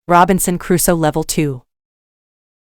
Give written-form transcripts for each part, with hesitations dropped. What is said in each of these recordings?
Robinson Crusoe Level 2.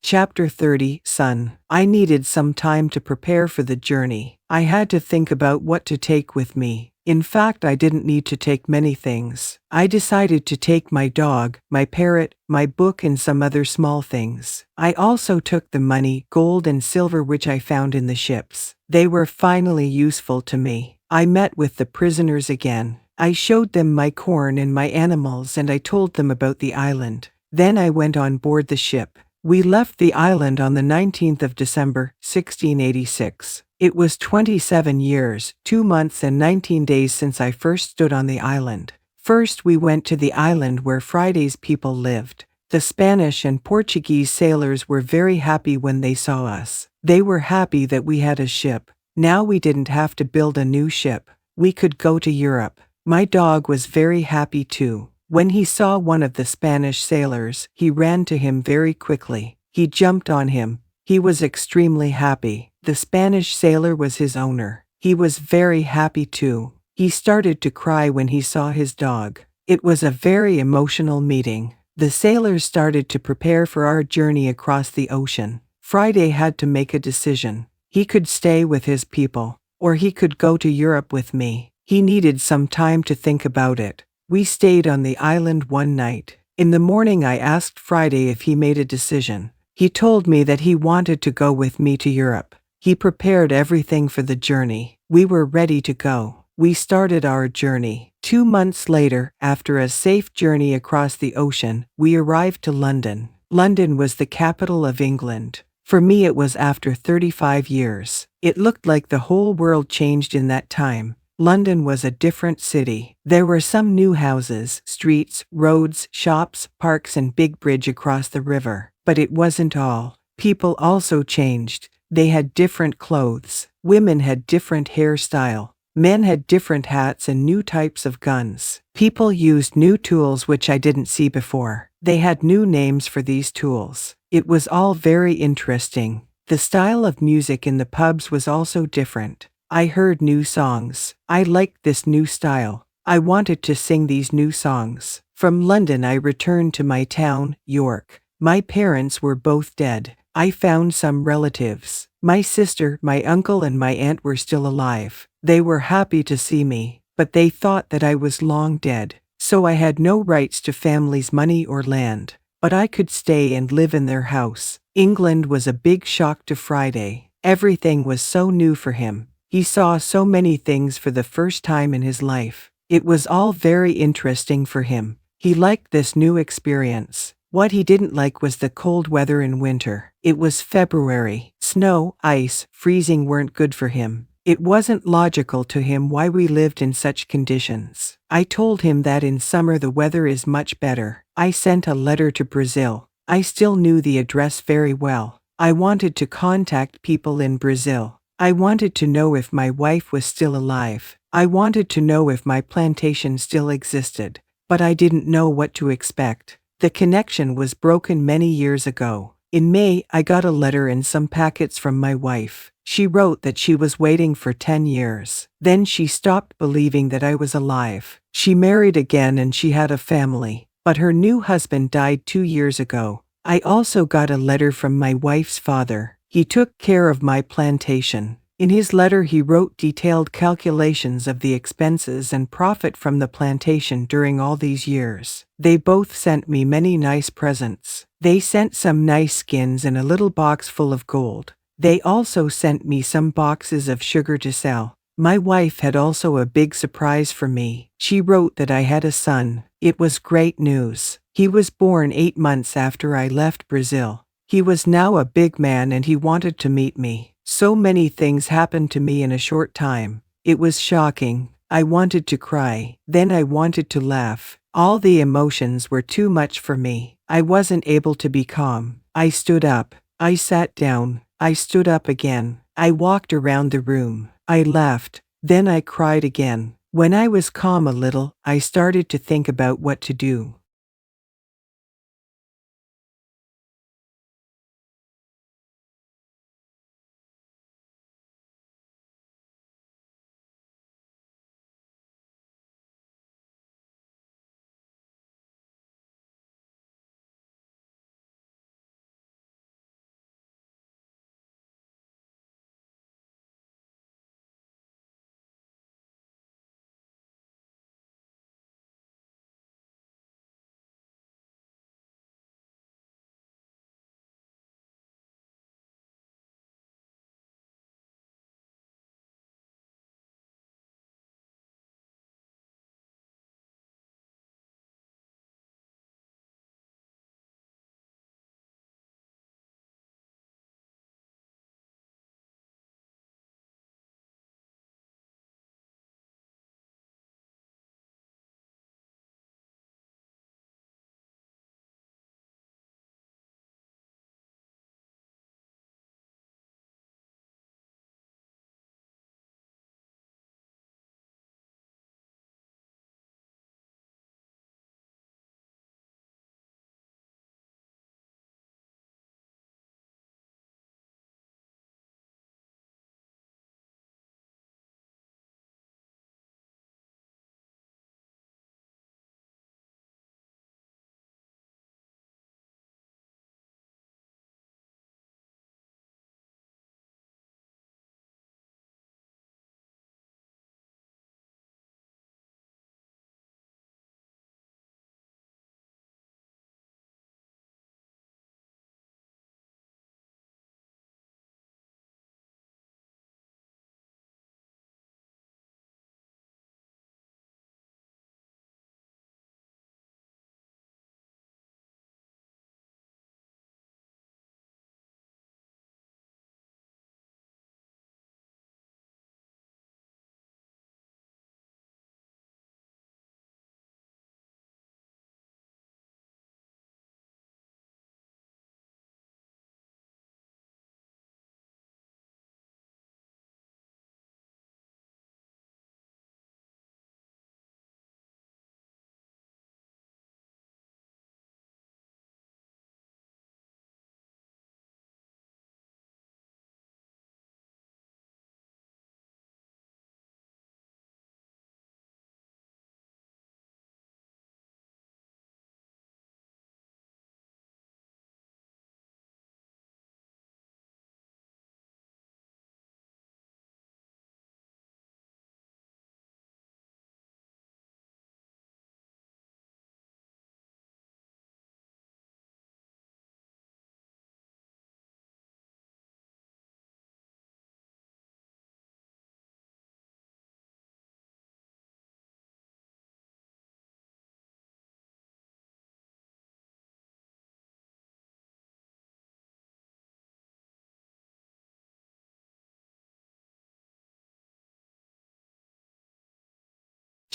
Chapter 30, Son. I needed some time to prepare for the journey. I had to think about what to take with me. In fact, I didn't need to take many things. I decided to take my dog, my parrot, my book, and some other small things. I also took the money, gold and silver which I found in the ships. They were finally useful to me. I met with the prisoners again. I showed them my corn and my animals, and I told them about the island. Then I went on board the ship. We left the island on the 19th of December, 1686. It was 27 years, 2 months and 19 days since I first stood on the island. First we went to the island where Friday's people lived. The Spanish and Portuguese sailors were very happy when they saw us. They were happy that we had a ship. Now we didn't have to build a new ship. We could go to Europe. My dog was very happy too. When he saw one of the Spanish sailors, he ran to him very quickly. He jumped on him. He was extremely happy. The Spanish sailor was his owner. He was very happy too. He started to cry when he saw his dog. It was a very emotional meeting. The sailors started to prepare for our journey across the ocean. Friday had to make a decision. He could stay with his people, or he could go to Europe with me. He needed some time to think about it. We stayed on the island one night. In the morning I asked Friday if he made a decision. He told me that he wanted to go with me to Europe. He prepared everything for the journey. We were ready to go. We started our journey. 2 months later, after a safe journey across the ocean, we arrived to London. London was the capital of England. For me it was after 35 years. It looked like the whole world changed in that time. London was a different city. There were some new houses, streets, roads, shops, parks, and big bridge across the river. But it wasn't all. People also changed. They had different clothes. Women had different hairstyle. Men had different hats and new types of guns. People used new tools which I didn't see before. They had new names for these tools. It was all very interesting. The style of music in the pubs was also different. I heard new songs. I liked this new style. I wanted to sing these new songs. From London I returned to my town, York. My parents were both dead. I found some relatives. My sister, my uncle, and my aunt were still alive. They were happy to see me, but they thought that I was long dead. So I had no rights to family's money or land. But I could stay and live in their house. England was a big shock to Friday. Everything was so new for him. He saw so many things for the first time in his life. It was all very interesting for him. He liked this new experience. What he didn't like was the cold weather in winter. It was February. Snow, ice, freezing weren't good for him. It wasn't logical to him why we lived in such conditions. I told him that in summer the weather is much better. I sent a letter to Brazil. I still knew the address very well. I wanted to contact people in Brazil. I wanted to know if my wife was still alive. I wanted to know if my plantation still existed. But I didn't know what to expect. The connection was broken many years ago. In May, I got a letter and some packets from my wife. She wrote that she was waiting for 10 years. Then she stopped believing that I was alive. She married again and she had a family. But her new husband died 2 years ago. I also got a letter from my wife's father. He took care of my plantation. In his letter he wrote detailed calculations of the expenses and profit from the plantation during all these years. They both sent me many nice presents. They sent some nice skins and a little box full of gold. They also sent me some boxes of sugar to sell. My wife had also a big surprise for me. She wrote that I had a son. It was great news. He was born 8 months after I left Brazil. He was now a big man and he wanted to meet me. So many things happened to me in a short time. It was shocking. I wanted to cry. Then I wanted to laugh. All the emotions were too much for me. I wasn't able to be calm. I stood up. I sat down. I stood up again. I walked around the room. I laughed. Then I cried again. When I was calm a little, I started to think about what to do.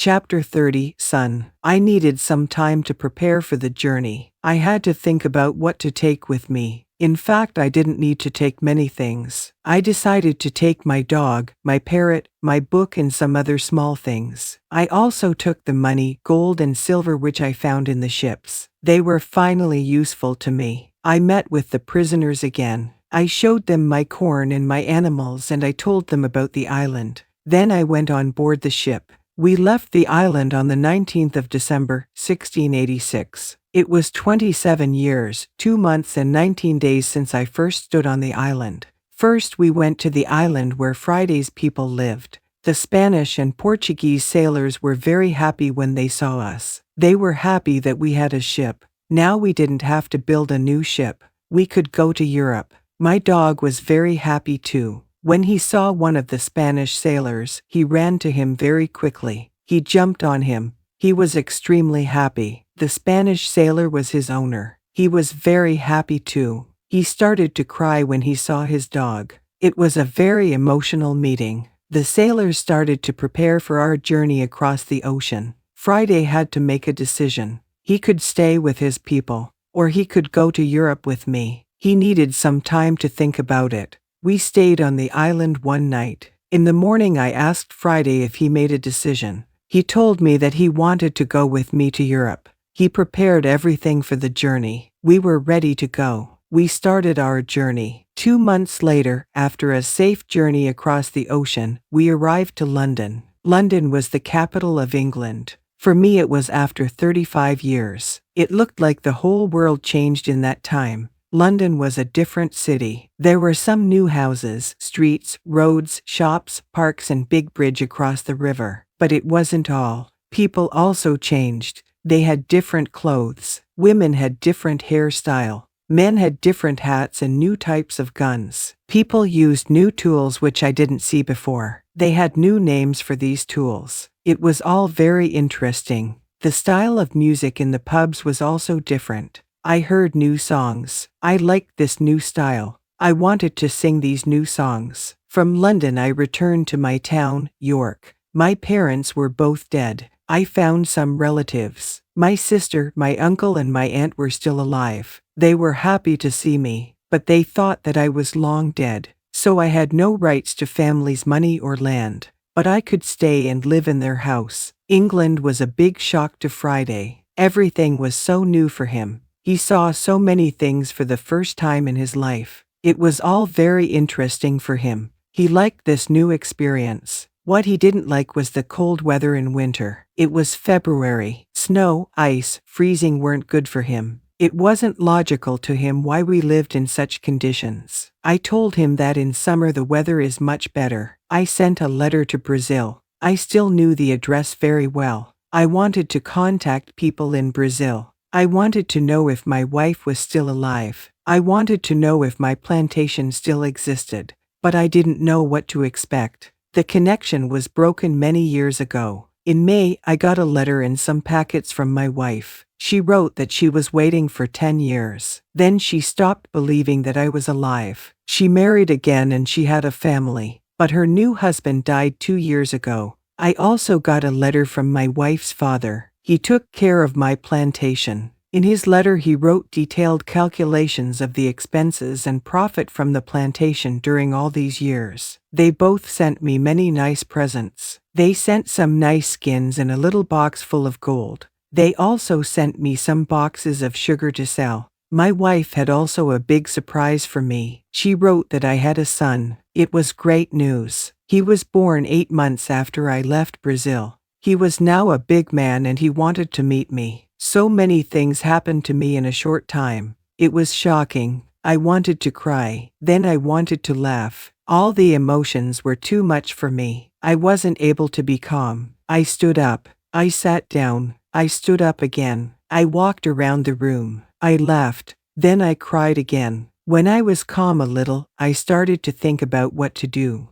Chapter 30, Son. I needed some time to prepare for the journey. I had to think about what to take with me. In fact, I didn't need to take many things. I decided to take my dog, my parrot, my book, and some other small things. I also took the money, gold and silver which I found in the ships. They were finally useful to me. I met with the prisoners again. I showed them my corn and my animals, and I told them about the island. Then I went on board the ship. We left the island on the 19th of December, 1686. It was 27 years, 2 months and 19 days since I first stood on the island. First we went to the island where Friday's people lived. The Spanish and Portuguese sailors were very happy when they saw us. They were happy that we had a ship. Now we didn't have to build a new ship. We could go to Europe. My dog was very happy too. When he saw one of the Spanish sailors, he ran to him very quickly. He jumped on him. He was extremely happy. The Spanish sailor was his owner. He was very happy too. He started to cry when he saw his dog. It was a very emotional meeting. The sailors started to prepare for our journey across the ocean. Friday had to make a decision. He could stay with his people, or he could go to Europe with me. He needed some time to think about it. We stayed on the island one night. In the morning I asked Friday if he made a decision. He told me that he wanted to go with me to Europe. He prepared everything for the journey. We were ready to go. We started our journey. 2 months later, after a safe journey across the ocean, we arrived to London. London was the capital of England. For me it was after 35 years. It looked like the whole world changed in that time. London was a different city. There were some new houses, streets, roads, shops, parks, and big bridge across the river. But it wasn't all. People also changed. They had different clothes. Women had different hairstyle. Men had different hats and new types of guns. People used new tools which I didn't see before. They had new names for these tools. It was all very interesting. The style of music in the pubs was also different. I heard new songs. I liked this new style. I wanted to sing these new songs. From London I returned to my town, York. My parents were both dead. I found some relatives. My sister, my uncle, and my aunt were still alive. They were happy to see me, but they thought that I was long dead. So I had no rights to family's money or land. But I could stay and live in their house. England was a big shock to Friday. Everything was so new for him. He saw so many things for the first time in his life. It was all very interesting for him. He liked this new experience. What he didn't like was the cold weather in winter. It was February. Snow, ice, freezing weren't good for him. It wasn't logical to him why we lived in such conditions. I told him that in summer the weather is much better. I sent a letter to Brazil. I still knew the address very well. I wanted to contact people in Brazil. I wanted to know if my wife was still alive. I wanted to know if my plantation still existed. But I didn't know what to expect. The connection was broken many years ago. In May, I got a letter and some packets from my wife. She wrote that she was waiting for 10 years. Then she stopped believing that I was alive. She married again and she had a family. But her new husband died 2 years ago. I also got a letter from my wife's father. He took care of my plantation. In his letter he wrote detailed calculations of the expenses and profit from the plantation during all these years. They both sent me many nice presents. They sent some nice skins and a little box full of gold. They also sent me some boxes of sugar to sell. My wife had also a big surprise for me. She wrote that I had a son. It was great news. He was born 8 months after I left Brazil. He was now a big man and he wanted to meet me. So many things happened to me in a short time. It was shocking. I wanted to cry. Then I wanted to laugh. All the emotions were too much for me. I wasn't able to be calm. I stood up. I sat down. I stood up again. I walked around the room. I laughed. Then I cried again. When I was calm a little, I started to think about what to do.